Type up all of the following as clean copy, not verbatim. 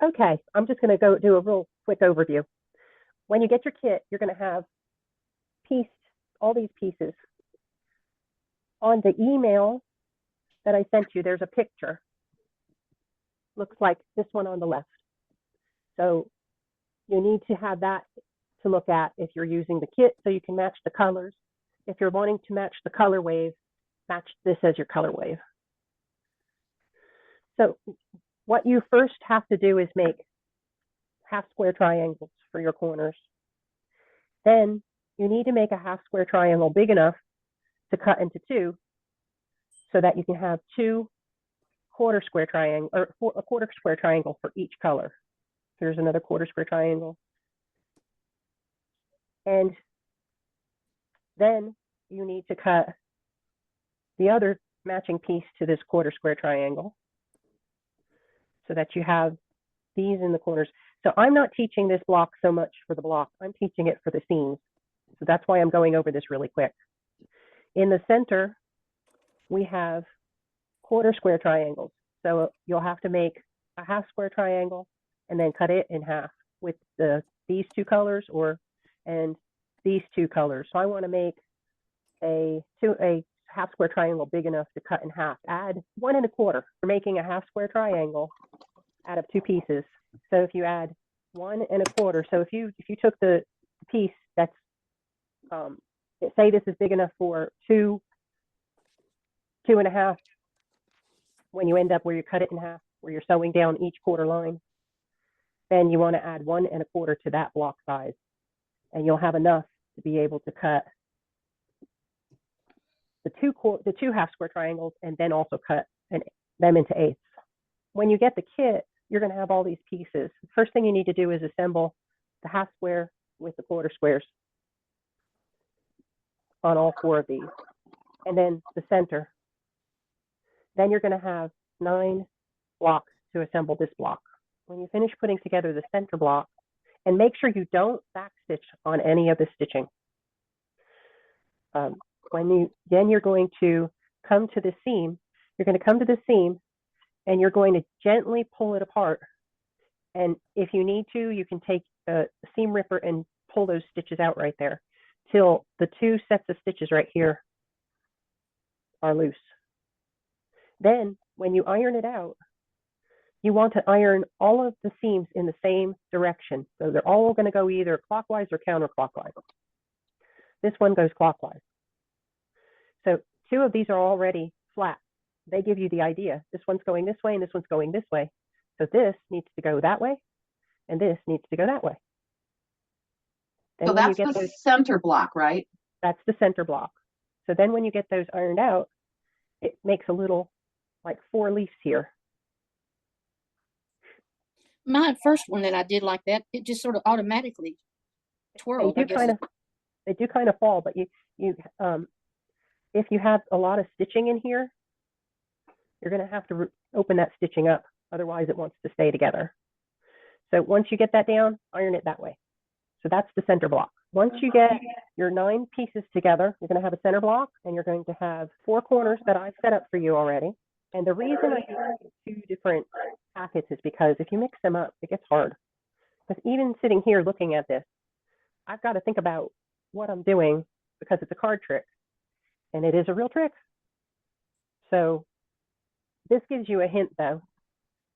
Okay, I'm just going to go do a real quick overview. When you get your kit, you're going to have pieced all these pieces. On the email that I sent you, there's a picture. Looks like this one on the left. So you need to have that to look at if you're using the kit so you can match the colors. If you're wanting to match the color wave, match this as your color wave. So what you first have to do is make half square triangles for your corners. Then you need to make a half square triangle big enough to cut into two so that you can have two quarter square triangle or a quarter square triangle for each color. Here's another quarter square triangle. And then you need to cut the other matching piece to this quarter square triangle so that you have these in the corners. So I'm not teaching this block so much for the block. I'm teaching it for the seams. So that's why I'm going over this really quick. In the center, we have quarter square triangles. So you'll have to make a half square triangle and then cut it in half with these two colors and these two colors. So I want to make a half square triangle big enough to cut in half. Add 1 1/4. You're making a half square triangle out of two pieces. So if you add 1 1/4, so if you took the piece that's say this is big enough for 2 1/2, when you end up where you cut it in half, where you're sewing down each quarter line, then you want to add 1 1/4 to that block size, and you'll have enough to be able to cut the two half square triangles and then also cut them into eighths. When you get the kit, you're going to have all these pieces. The first thing you need to do is assemble the half square with the quarter squares on all 4 of these, and then the center. Then you're going to have 9 blocks to assemble this block. When you finish putting together the center block, and make sure you don't backstitch on any of the stitching. Then you're going to come to the seam. You're going to come to the seam, and you're going to gently pull it apart. And if you need to, you can take a seam ripper and pull those stitches out right there till the 2 sets of stitches right here are loose. Then when you iron it out, you want to iron all of the seams in the same direction. So they're all going to go either clockwise or counterclockwise. This one goes clockwise. So 2 of these are already flat. They give you the idea. This one's going this way and this one's going this way. So this needs to go that way and this needs to go that way. Then so that's the center block, right? That's the center block. So then when you get those ironed out, it makes a little like 4 leaves here. My first one that I did like that, it just sort of automatically twirled. They do kind of fall, but you if you have a lot of stitching in here, you're going to have to open that stitching up. Otherwise, it wants to stay together. So once you get that down, iron it that way. So that's the center block. Once you get your 9 pieces together, you're going to have a center block, and you're going to have 4 corners that I've set up for you already. And the reason I do 2 different packets is because if you mix them up, it gets hard. Because even sitting here looking at this, I've got to think about what I'm doing because it's a card trick. And it is a real trick. So this gives you a hint, though.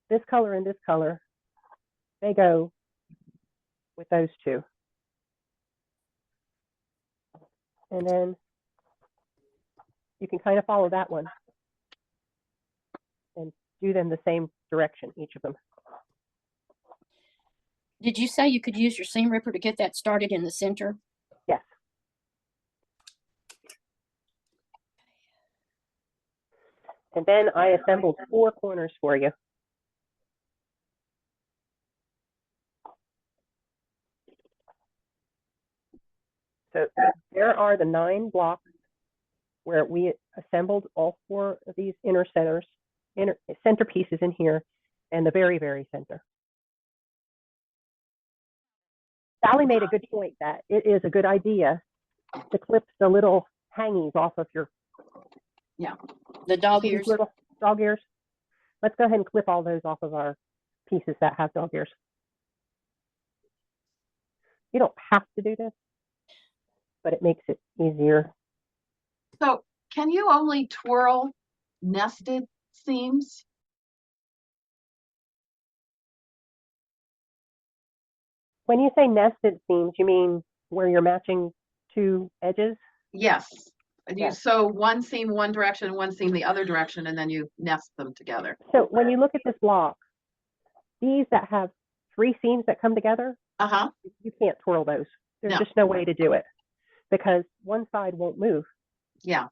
This color and this color, they go with those 2. And then you can kind of follow that one and do them the same direction, each of them. Did you say you could use your seam ripper to get that started in the center? Yes. And then I assembled 4 corners for you. So there are the 9 blocks where we assembled all 4 of these inner center pieces in here, and the very, very center. Sally made a good point that it is a good idea to clip the little hangies off of your the dog ears. Little dog ears. Let's go ahead and clip all those off of our pieces that have dog ears. You don't have to do this, but it makes it easier. So can you only twirl nested seams? When you say nested seams, you mean where you're matching two edges? Yes. You Yes. sew one seam one direction, one seam the other direction, and then you nest them together. So when you look at this block, these that have 3 seams that come together, Uh-huh. you can't twirl those. There's No. just no way to do it because one side won't move. Yeah.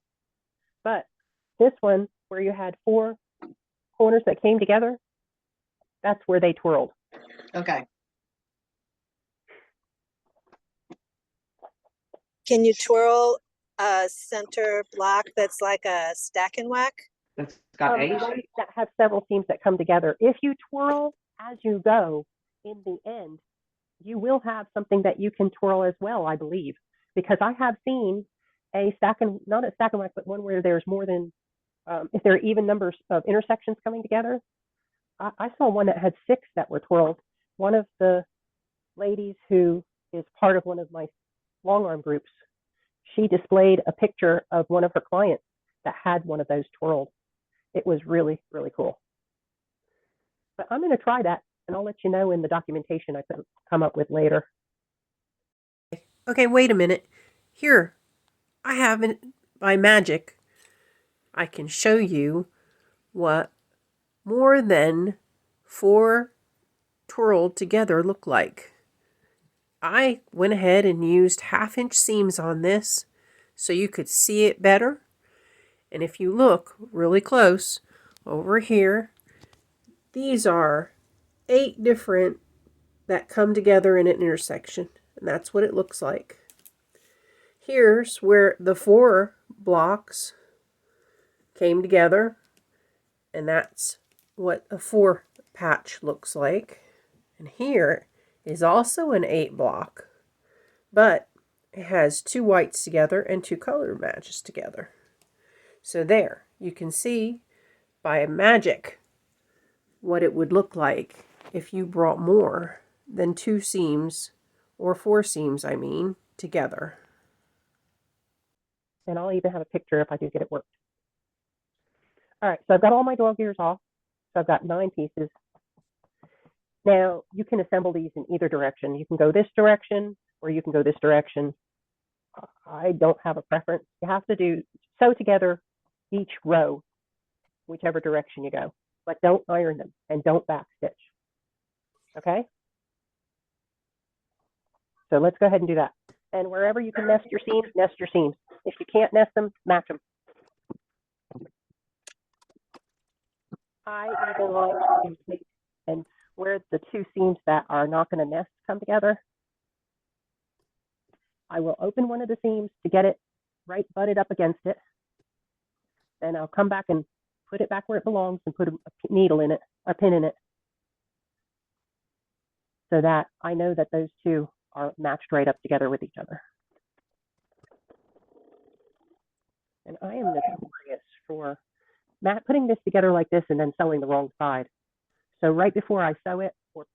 But this one, where you had 4 corners that came together, that's where they twirled. Okay. Can you twirl a center block that's like a stack and whack? That's got Ones that have several seams that come together. If you twirl as you go, in the end, you will have something that you can twirl as well, I believe, because I have seen a stack and not a stack and whack, but one where there's more than if there are even numbers of intersections coming together. I saw one that had 6 that were twirled. One of the ladies who is part of one of my long arm groups, she displayed a picture of one of her clients that had one of those twirled. It was really, really cool. But I'm going to try that, and I'll let you know in the documentation I come up with later. Okay, wait a minute. Here, I have it by magic. I can show you what more than 4 twirled together look like. I went ahead and used 1/2-inch seams on this so you could see it better. And if you look really close over here, these are 8 different that come together in an intersection. And that's what it looks like. Here's where the 4 blocks came together. And that's what a 4 patch looks like. And here is also an 8 block. But it has 2 whites together and 2 color matches together. So there, you can see by magic what it would look like if you brought more than 2 seams, or 4 seams, I mean, together. And I'll even have a picture if I do get it worked. All right, so I've got all my dog ears off. So I've got 9 pieces. Now, you can assemble these in either direction. You can go this direction, or you can go this direction. I don't have a preference. You have to sew together each row, whichever direction you go. But don't iron them, and don't backstitch. Okay? So let's go ahead and do that. And wherever you can nest your seams, nest your seams. If you can't nest them, match them. I even like to take and where the 2 seams that are not going to nest come together, I will open one of the seams to get it right butted up against it. Then I'll come back and put it back where it belongs and put a needle in it, a pin in it, so that I know that those 2 are matched right up together with each other. And I am notorious for putting this together like this and then sewing the wrong side. So right before I sew it or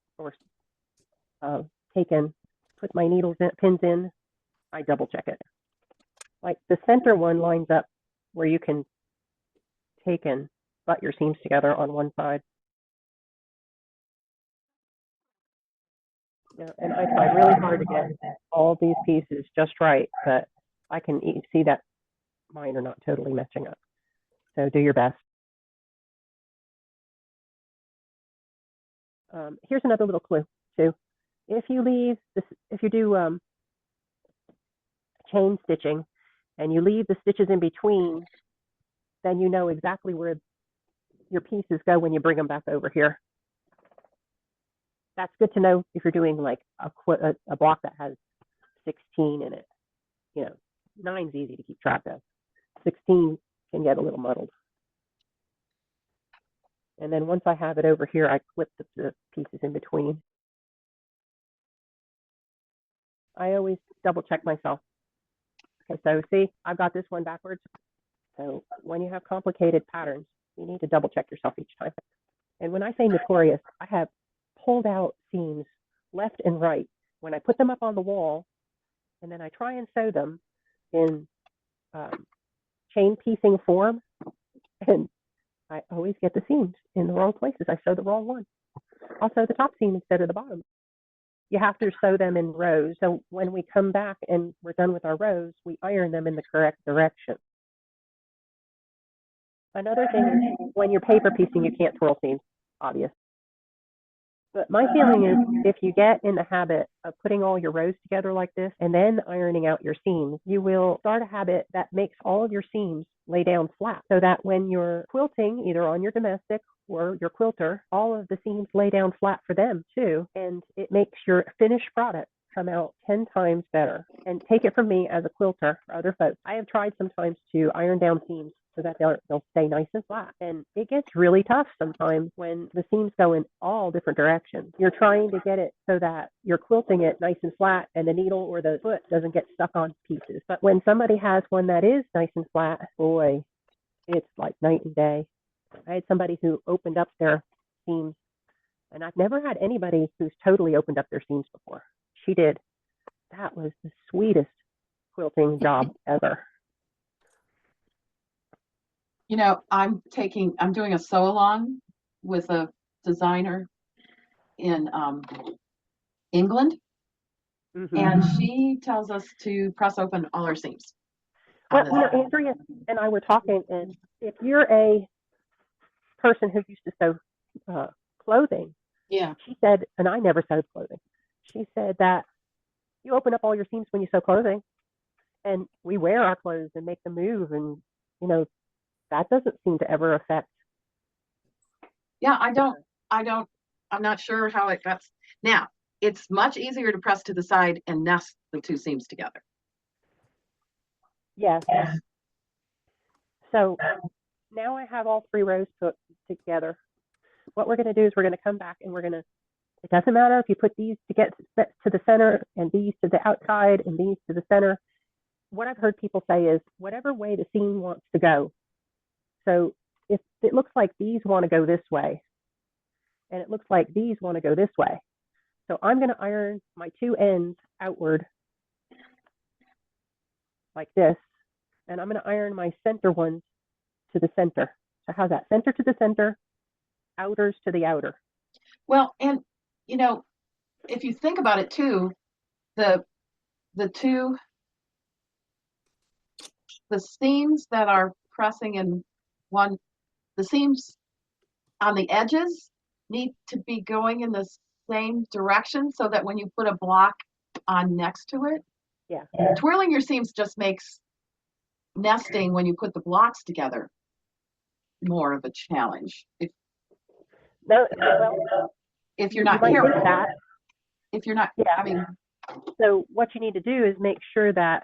put my needles in, pins in, I double check it. Like the center one lines up where you can take and butt your seams together on one side. Yeah, and I try really hard to get all these pieces just right, but I can see that mine are not totally matching up. So do your best. Here's another little clue too. If you leave this, if you do chain stitching and you leave the stitches in between, then you know exactly where your pieces go when you bring them back over here. That's good to know if you're doing like a block that has 16 in it. You know, 9's easy to keep track of. 16 can get a little muddled. And then once I have it over here, I clip the pieces in between. I always double check myself. Okay, so see, I've got this one backwards. So when you have complicated patterns, you need to double check yourself each time. And when I say notorious, I have pulled out seams left and right. When I put them up on the wall, and then I try and sew them in chain piecing form, and I always get the seams in the wrong places. I sew the wrong one. I'll sew the top seam instead of the bottom. You have to sew them in rows. So when we come back and we're done with our rows, we iron them in the correct direction. Another thing is when you're paper piecing, you can't twirl seams, obvious. But my feeling is if you get in the habit of putting all your rows together like this and then ironing out your seams, you will start a habit that makes all of your seams lay down flat so that when you're quilting, either on your domestic or your quilter, all of the seams lay down flat for them too. And it makes your finished product come out 10 times better. And take it from me as a quilter for other folks. I have tried sometimes to iron down seams so that they'll stay nice and flat. And it gets really tough sometimes when the seams go in all different directions. You're trying to get it so that you're quilting it nice and flat and the needle or the foot doesn't get stuck on pieces. But when somebody has one that is nice and flat, boy, it's like night and day. I had somebody who opened up their seams, and I've never had anybody who's totally opened up their seams before. She did. That was the sweetest quilting job ever. You know, I'm doing a sew along with a designer in England, Mhm. and she tells us to press open all our seams. Well, you know, Andrea and I were talking, and if you're a person who used to sew clothing, Yeah. she said, and I never sewed clothing, she said that you open up all your seams when you sew clothing, and we wear our clothes and make them move, and, you know, that doesn't seem to ever affect. Yeah, I'm not sure how it got. Now, it's much easier to press to the side and nest the two seams together. Yes. So now I have all 3 rows put together. What we're going to do is we're going to come back and it doesn't matter if you put these to get to the center and these to the outside and these to the center. What I've heard people say is whatever way the seam wants to go. So if it looks like these want to go this way and it looks like these want to go this way. So I'm going to iron my 2 ends outward like this, and I'm going to iron my center ones to the center. So how's that? Center to the center, outers to the outer. Well, and you know, if you think about it too, the seams that are pressing in one, the seams on the edges need to be going in the same direction so that when you put a block on next to it, Yeah. twirling your seams just makes nesting when you put the blocks together more of a challenge. No, well, If you're you not might think careful, that. if you're not, Yeah. I mean, So what you need to do is make sure that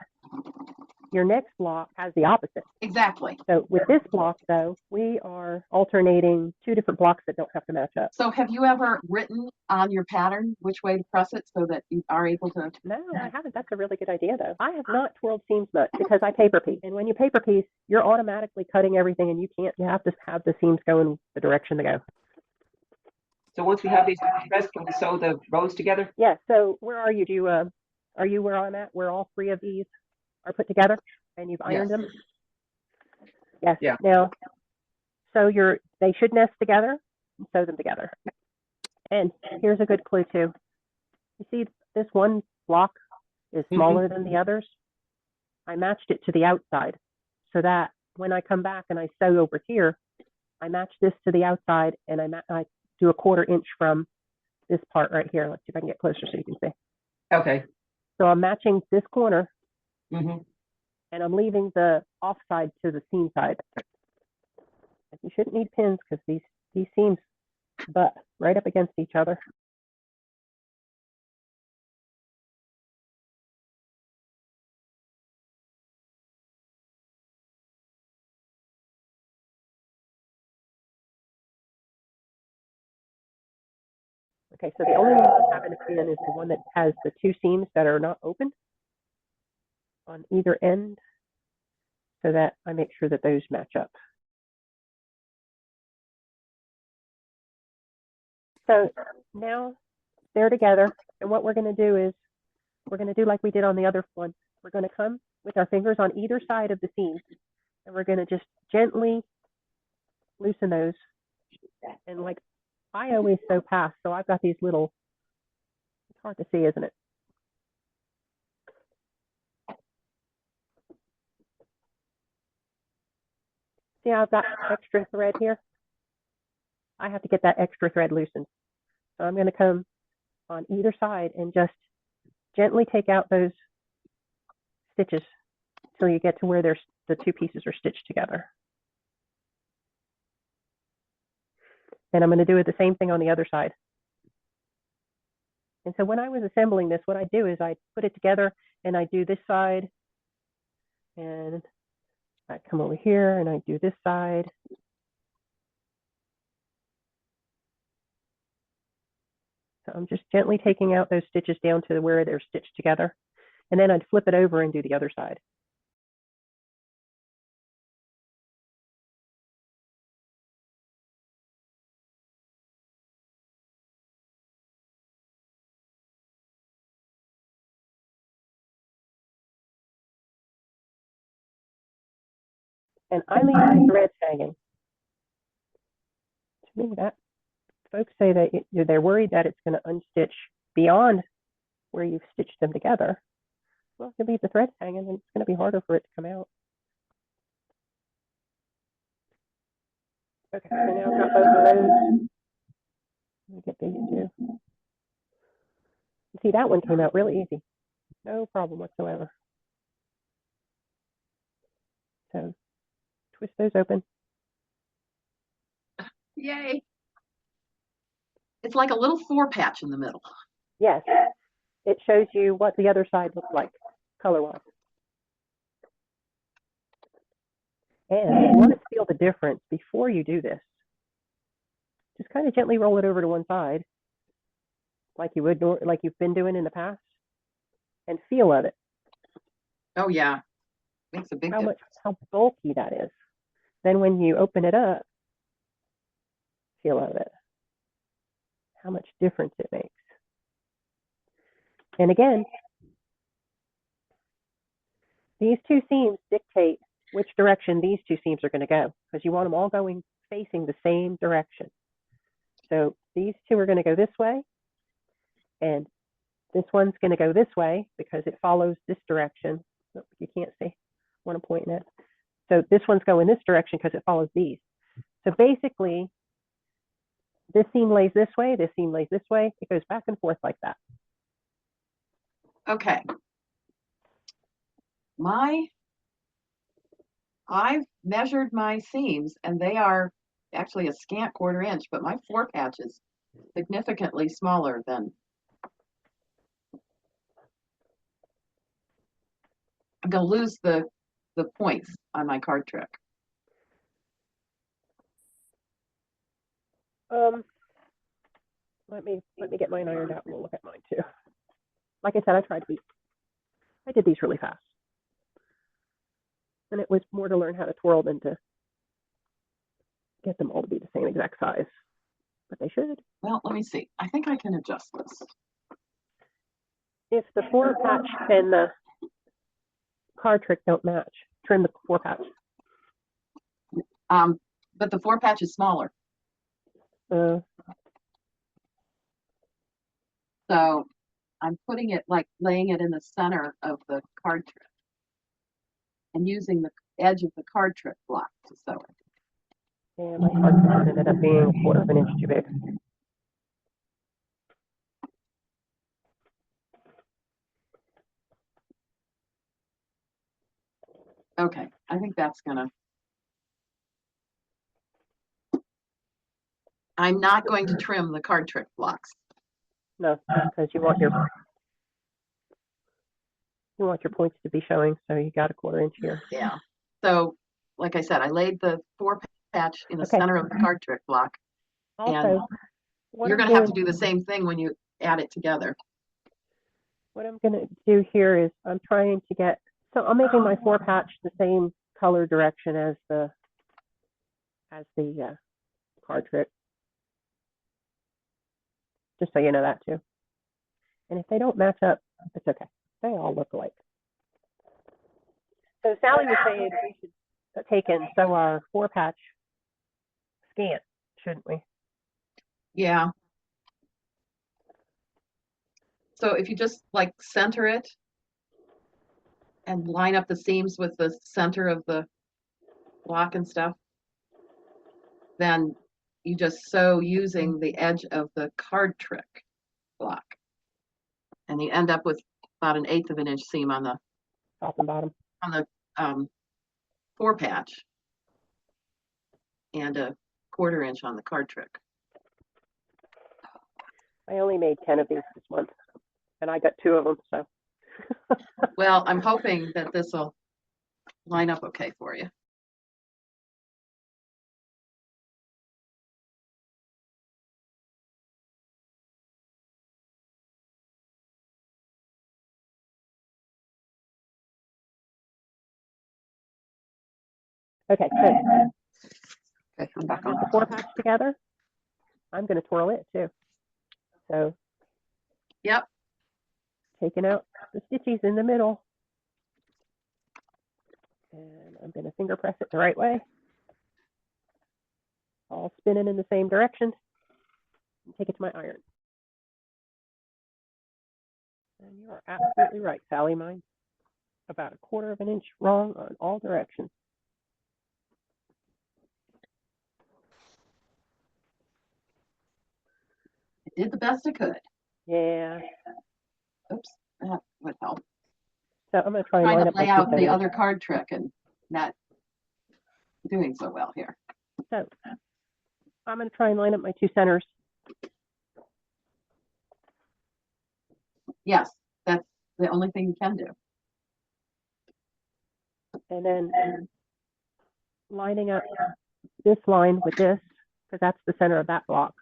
your next block has the opposite. exactly. So with this block, though, we are alternating 2 different blocks that don't have to match up. So have you ever written on your pattern which way to press it so that you are able to? No, I haven't. That's a really good idea, though. I have not twirled seams much because I paper piece. And when you paper piece, you're automatically cutting everything, and you have to have the seams go in the direction they go. So once we have these pressed, can we sew the rows together? Yeah. So where are you? Are you where I'm at? Where all 3 of these are put together, and you've ironed them? Yes. Yeah. Now, so they should nest together and sew them together. And here's a good clue too. You see this one block is smaller than the others. I matched it to the outside so that when I come back and I sew over here, I match this to the outside and I do a 1/4 inch from this part right here. Let's see if I can get closer so you can see. Okay. So I'm matching this corner Mm-hmm. and I'm leaving the off side to the seam side. You shouldn't need pins because these seams butt right up against each other. Okay, so the only one I have in a pin is the one that has the 2 seams that are not open on either end, so that I make sure that those match up. So now they're together. And what we're going to do is we're going to do like we did on the other one. We're going to come with our fingers on either side of the seam. And we're going to just gently loosen those. And like I always sew past, so I've got these little, it's hard to see, isn't it? See how I've got extra thread here? I have to get that extra thread loosened. So I'm going to come on either side and just gently take out those stitches till you get to where the two pieces are stitched together. And I'm going to do the same thing on the other side. And so when I was assembling this, what I do is I put it together and I do this side and I come over here and I do this side. So I'm just gently taking out those stitches down to where they're stitched together. And then I'd flip it over and do the other side. And I leave the threads hanging. To me, that folks say that they're worried that it's going to unstitch beyond where you've stitched them together. Well, if you leave the threads hanging, then it's going to be harder for it to come out. Okay, so now I've got both of those. Let me get these two. See, that one came out really easy. No problem whatsoever. So twist those open. Yay. It's like a little 4-patch in the middle. Yes, it shows you what the other side looks like color-wise. And if you want to feel the difference before you do this, just kind of gently roll it over to one side, like you would, like you've been doing in the past, and feel of it. Oh yeah, makes a big difference. How bulky that is. Then when you open it up, feel of it. How much difference it makes. And again, these two seams dictate which direction these two seams are going to go, because you want them all going facing the same direction. So these two are going to go this way, and this one's going to go this way because it follows this direction. Oh, you can't see what I'm pointing at. So this one's going this direction because it follows these. So basically, this seam lays this way, this seam lays this way. It goes back and forth like that. Okay. I've measured my seams and they are actually a scant 1/4 inch, but my 4-patch is significantly smaller than. I'm gonna lose the points on my card trick. Let me get mine ironed out and we'll look at mine too. Like I said, I did these really fast. And it was more to learn how to twirl than to get them all to be the same exact size. But they should. Well, let me see. I think I can adjust this. If the 4-patch and the card trick don't match, trim the 4-patch. But the 4-patch is smaller. So I'm putting it, like laying it in the center of the card trick and using the edge of the card trick block to sew it. And my card trick ended up being 1/4 inch too big. Okay, I think that's gonna. I'm not going to trim the card trick blocks. No, because you want your points to be showing, so you got a 1/4 inch here. Yeah. So, like I said, I laid the 4-patch in the Okay. center of the card trick block. Also, what You're I'm gonna have to doing- do the same thing when you add it together. What I'm going to do here is I'm trying to get, so I'm making my 4-patch the same color direction as the card trick. just so you know that too. And if they don't match up, it's okay. They all look alike. So Sally was saying we should take and sew our 4-patch scant, shouldn't we? Yeah. So if you just like center it and line up the seams with the center of the block and stuff, then you just sew using the edge of the card trick block. And you end up with about 1/8 of an inch seam on the Top and bottom. 4-patch and 1/4 inch on the card trick. I only made 10 of these this month, and I got 2 of them, so. Well, I'm hoping that this will line up okay for you. Okay, so Okay, I'm back put on. the 4-patch together. I'm going to twirl it too. So Yep. taking out the stitches in the middle. And I'm going to finger press it the right way. All spinning in the same direction. And take it to my iron. And you are absolutely right, Sally. Mine about 1/4 of an inch wrong on all directions. I did the best I could. Yeah. Oops, that would help. So I'm going to try and Trying line to up my lay 2 out the centers. other card trick and not doing so well here. So I'm going to try and line up my 2 centers. Yes, that's the only thing you can do. And then lining up this line with this, because that's the center of that block.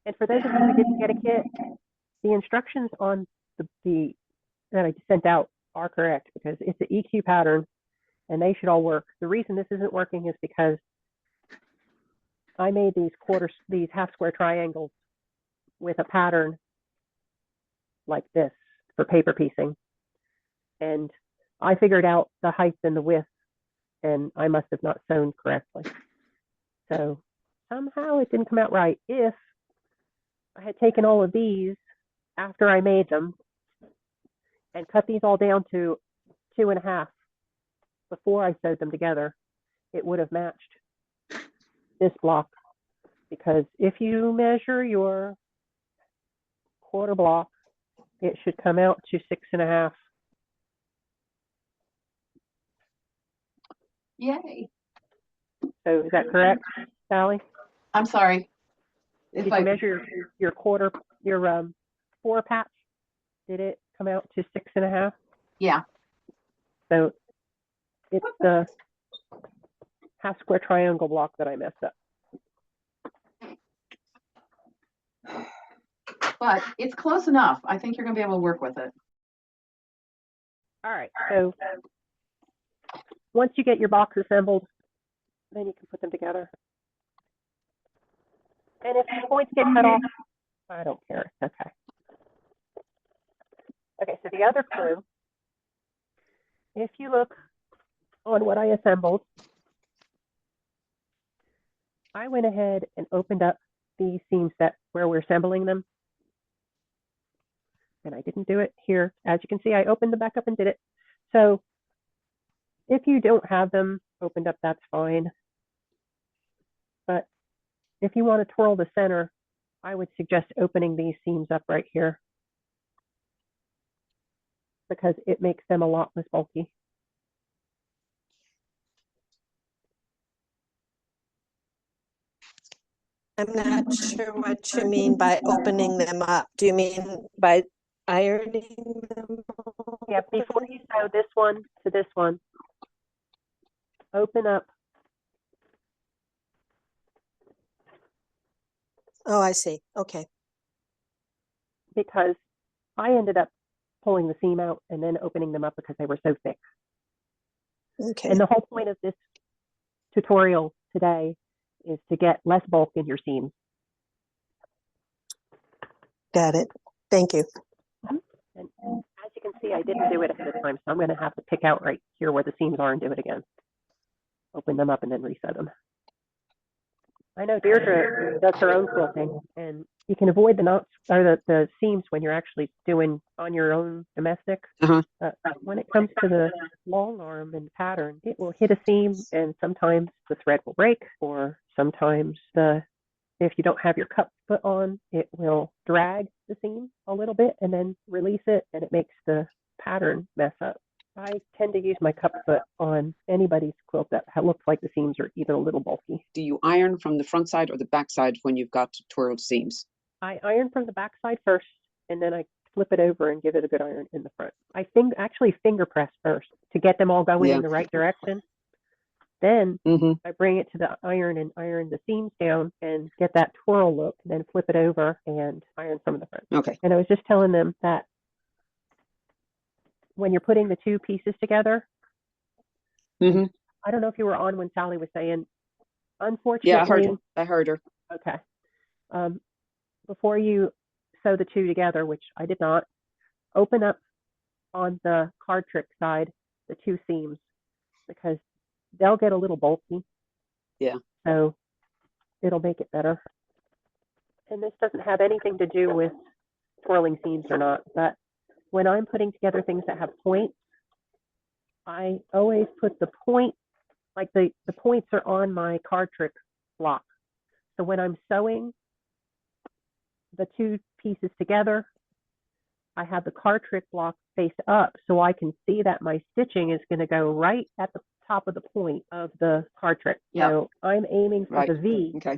And for those of you who didn't get a kit, the instructions on the that I sent out are correct because it's an EQ pattern and they should all work. The reason this isn't working is because I made these half square triangles with a pattern like this for paper piecing. And I figured out the height and the width, and I must have not sewn correctly. So somehow it didn't come out right. If I had taken all of these after I made them and cut these all down to 2.5 before I sewed them together, it would have matched this block. Because if you measure your 1/4 block, it should come out to 6.5. Yay. So is that correct, Sally? I'm sorry. If Did I you measure your 4-patch? Did it come out to 6.5? Yeah. So it's the half square triangle block that I messed up. But it's close enough. I think you're gonna be able to work with it. All right, so once you get your box assembled, then you can put them together. And if the points get cut off, I don't care. It's okay. Okay, so the other clue, if you look on what I assembled, I went ahead and opened up the seam set where we're assembling them. And I didn't do it here. As you can see, I opened them back up and did it. So if you don't have them opened up, that's fine. But if you want to twirl the center, I would suggest opening these seams up right here because it makes them a lot less bulky. I'm not sure what you mean by opening them up. Do you mean by ironing them? Yeah, before you sew this one to this one, open up. Oh, I see. Okay. Because I ended up pulling the seam out and then opening them up because they were so thick. Okay, And the whole point of this tutorial today is to get less bulk in your seams. got it. Thank you. And as you can see, I didn't do it ahead of time, so I'm going to have to pick out right here where the seams are and do it again. Open them up and then reset them. I know Deirdre does her own quilting, and you can avoid the knots or the seams when you're actually doing on your own domestic. Uh-huh. When it comes to the long arm and pattern, it will hit a seam, and sometimes the thread will break, or sometimes if you don't have your cup foot on, it will drag the seam a little bit and then release it, and it makes the pattern mess up. I tend to use my cup foot on anybody's quilt that looks like the seams are even a little bulky. Do you iron from the front side or the back side when you've got twirled seams? I iron from the back side first, and then I flip it over and give it a good iron in the front. I actually finger press first to get them all going in the right direction. Then I bring it to the iron and iron the seams down and get that twirl look, then flip it over and iron from the front. Okay. And I was just telling them that when you're putting the two pieces together, I don't know if you were on when Sally was saying, unfortunately. Yeah, I heard her. Okay. Before you sew the two together, which I did not, open up on the card trick side the two seams, because they'll get a little bulky. Yeah. So it'll make it better. And this doesn't have anything to do with twirling seams or not, but when I'm putting together things that have points, I always put the point, like the points are on my card trick block. So when I'm sewing the two pieces together, I have the card trick block face up so I can see that my stitching is going to go right at the top of the point of the card trick. Yep. So I'm aiming for Right. the V Okay.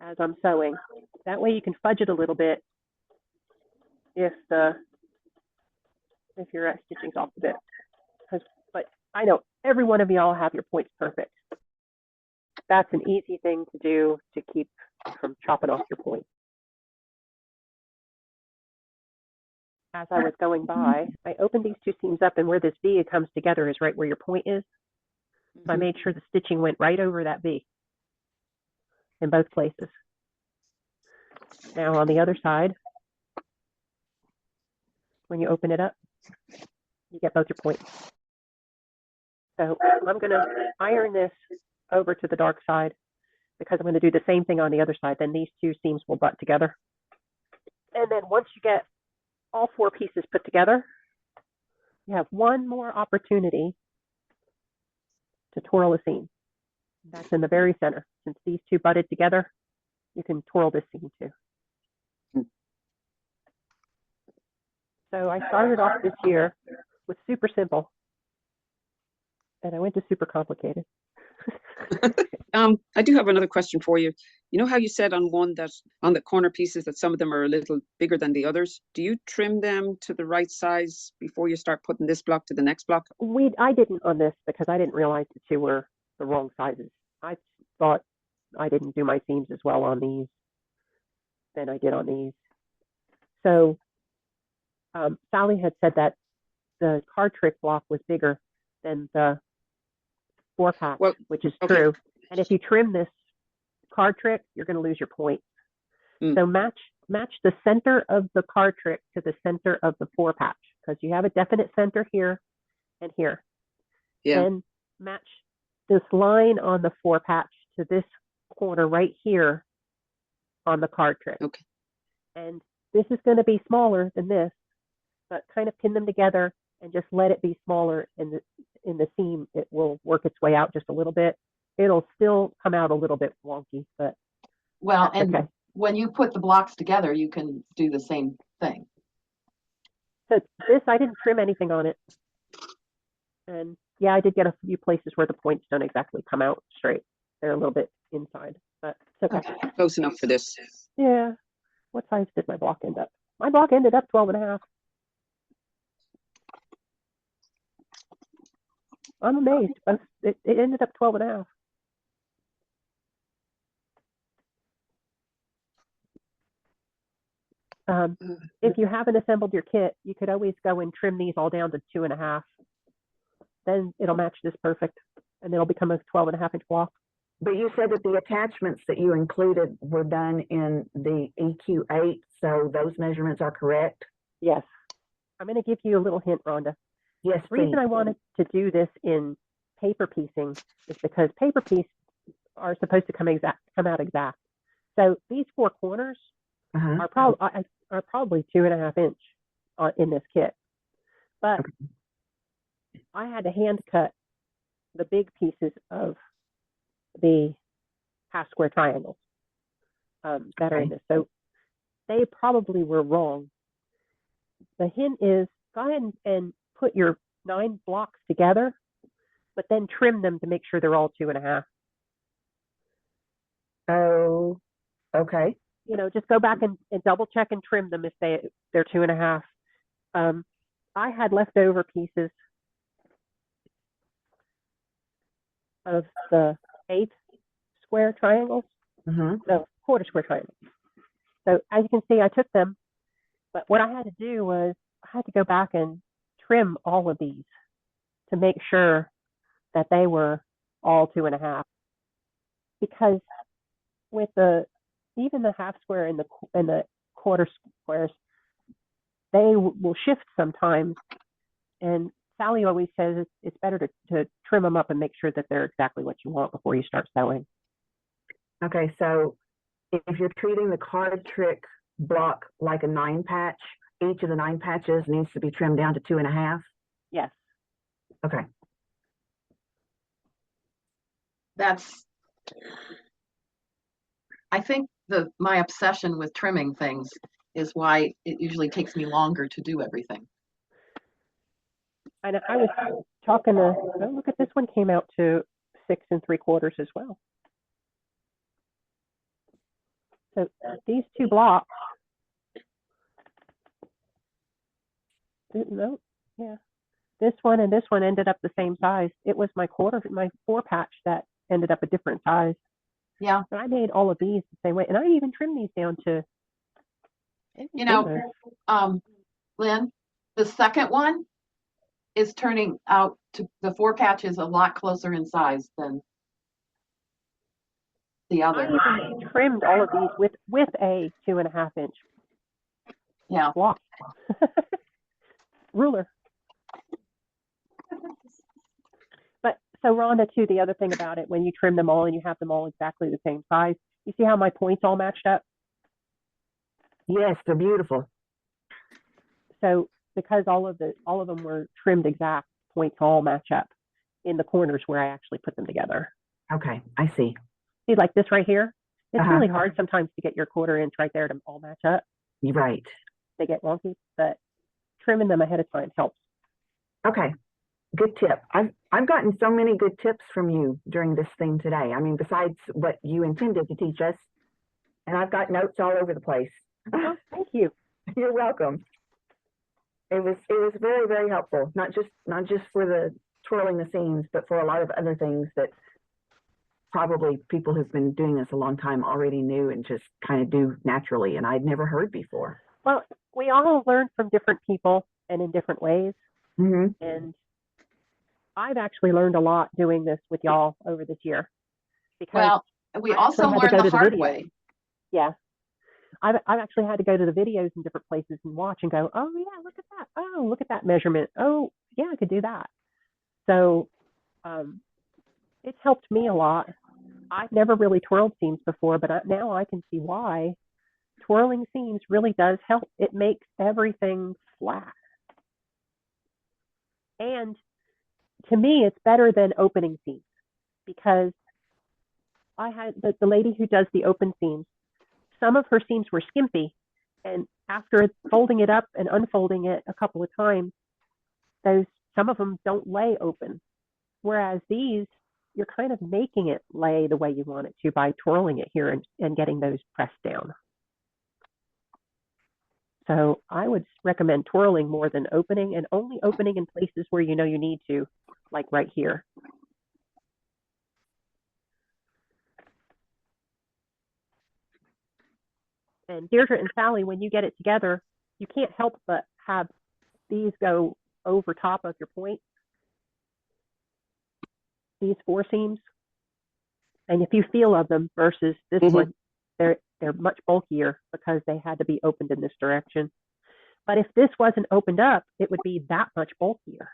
as I'm sewing. That way you can fudge it a little bit if your stitching's off a bit. But I know every one of y'all have your points perfect. That's an easy thing to do to keep from chopping off your points. As I was going by, I opened these two seams up, and where this V comes together is right where your point is. So I made sure the stitching went right over that V in both places. Now on the other side, when you open it up, you get both your points. So I'm going to iron this over to the dark side because I'm going to do the same thing on the other side. Then these two seams will butt together. And then once you get all four pieces put together, you have one more opportunity to twirl a seam. That's in the very center. Since these two butted together, you can twirl this seam too. So I started off this year with super simple, and I went to super complicated. I do have another question for you. You know how you said on one that on the corner pieces that some of them are a little bigger than the others? Do you trim them to the right size before you start putting this block to the next block? I didn't on this because I didn't realize the two were the wrong sizes. I thought I didn't do my seams as well on these than I did on these. So Sally had said that the card trick block was bigger than the 4-patch, Well, which is okay. true. And if you trim this card trick, you're going to lose your point. So match the center of the card trick to the center of the 4-patch, because you have a definite center here and here. Yeah. And match this line on the 4-patch to this corner right here on the card trick. Okay. And this is going to be smaller than this, but kind of pin them together and just let it be smaller in the seam. It will work its way out just a little bit. It'll still come out a little bit wonky, but Well, and okay. when you put the blocks together, you can do the same thing. So this, I didn't trim anything on it. And yeah, I did get a few places where the points don't exactly come out straight. They're a little bit inside, but it's okay. Close enough for this. Yeah. What size did my block end up? My block ended up 12.5. I'm amazed. It ended up 12.5. If you haven't assembled your kit, you could always go and trim these all down to 2.5 then it'll match this perfect, and it'll become a 12.5-inch block. But you said that the attachments that you included were done in the EQ8, so those measurements are correct? Yes. I'm going to give you a little hint, Rhonda. Yes, The please. reason I wanted to do this in paper piecing is because paper piece are supposed to come out exact. So these 4 corners Uh-huh. are probably 2.5 inch in this kit. But I had to hand cut the big pieces of the half square triangles that are in this. So they probably were wrong. The hint is go ahead and put your 9 blocks together, but then trim them to make sure they're all 2.5. Oh, okay. You know, just go back and double check and trim them if they're 2.5. I had leftover pieces of the 8 square triangles, Mm-hmm. no, quarter square triangles. So as you can see, I took them, but what I had to do was I had to go back and trim all of these to make sure that they were all 2.5. Because with even the half square and the quarter squares, they will shift sometimes. And Sally always says it's better to trim them up and make sure that they're exactly what you want before you start sewing. Okay, so if you're treating the card trick block like a 9 patch, each of the 9 patches needs to be trimmed down to 2.5? Yes. Okay. I think my obsession with trimming things is why it usually takes me longer to do everything. And I was talking to, oh, look at this one came out to 6 3/4 as well. So these 2 blocks, no, yeah, this one and this one ended up the same size. It was my 4 patch that ended up a different size. Yeah. But I made all of these the same way, and I even trimmed these down to, You know, Lynn, the second one is turning out to the 4 patches a lot closer in size than the I other. even trimmed all of these with a 2.5-inch Yeah. block ruler. But so Rhonda, too, the other thing about it, when you trim them all and you have them all exactly the same size, you see how my points all matched up? Yes, they're beautiful. So because all of them were trimmed exact, points all match up in the corners where I actually put them together. Okay, I see. See, like this right here, it's Uh-huh. really hard sometimes to get your 1/4 inch right there to all match up. You're right. They get wonky, but trimming them ahead of time helps. Okay, good tip. I've gotten so many good tips from you during this thing today. I mean, besides what you intended to teach us, and I've got notes all over the place. Oh, thank you. You're welcome. It was very, very helpful. Not just for the twirling the seams, but for a lot of other things that probably people who've been doing this a long time already knew and just kind of do naturally, and I'd never heard before. Well, we all learn from different people and in different ways. Mm-hmm. And I've actually learned a lot doing this with y'all over this year. Because Well, we I also actually had to learned go the to the hard videos. way. Yeah. I've actually had to go to the videos in different places and watch and go, oh, yeah, look at that. Oh, look at that measurement. Oh, yeah, I could do that. So it's helped me a lot. I've never really twirled seams before, but now I can see why twirling seams really does help. It makes everything flat. And to me, it's better than opening seams because I had the lady who does the open seams, some of her seams were skimpy. And after folding it up and unfolding it a couple of times, some of them don't lay open. Whereas these, you're kind of making it lay the way you want it to by twirling it here and getting those pressed down. So I would recommend twirling more than opening, and only opening in places where you know you need to, like right here. And Deirdre and Sally, when you get it together, you can't help but have these go over top of your point. these 4 seams, and if you feel of them versus this Mhm. one, they're much bulkier because they had to be opened in this direction. But if this wasn't opened up, it would be that much bulkier.